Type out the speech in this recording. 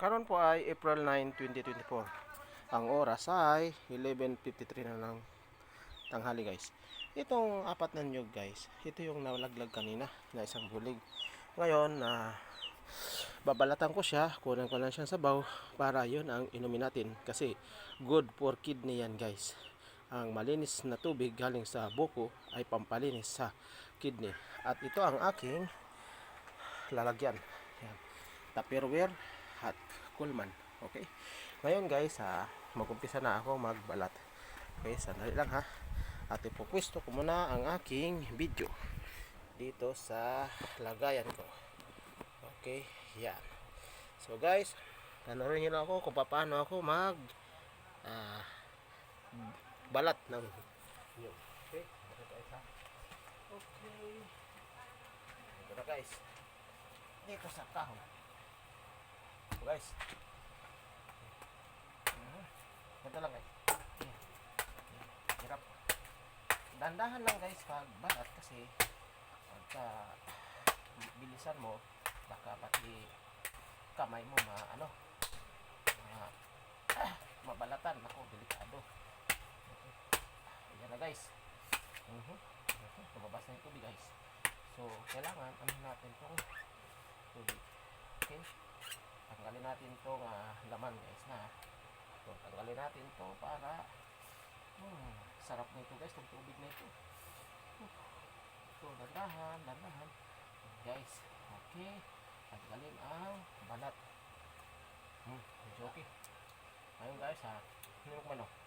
Karon po ay April 9, 2024. Ang oras ay 11:53 na ng tanghali, guys. Itong apat na nyug, guys, ito yung nalaglag kanina na isang bulig. Ngayon, babalatan ko siya, kunan ko lang siyang sabaw para yun ang inumin natin kasi good for kidney yan, guys. Ang malinis na tubig galing sa buko ay pampalinis sa kidney. At ito ang aking lalagyan. Yan. Tupperware at Coolman. Okay? Ngayon, guys, mag-umpisa na ako magbalat. Okay, sandali lang ha. At ipupwesto ko muna ang aking video dito sa lagayan ko. Okay, yan. So guys, panorin nyo lang ako kung paano ako mag balat ng nyug. Okay, ito guys ha. Okay. Ito na guys. Dito sa kahon. So guys. Ito lang guys. Hirap. Dandahan lang guys pag balat kasi pagka bilisan mo baka pati kamay mo mabalatan. Ako, delikado. Okay. Ayan na guys. Lumabas na yung tubig guys. So kailangan natin itong tubig. Okay. Tanggalin natin itong laman guys na. So tanggalin natin ito para sarap nito guys, itong tubig na ito. So dandahan guys. Okay, tanggalin ang balat. Medyo okay. Ayun guys, hinimok man o.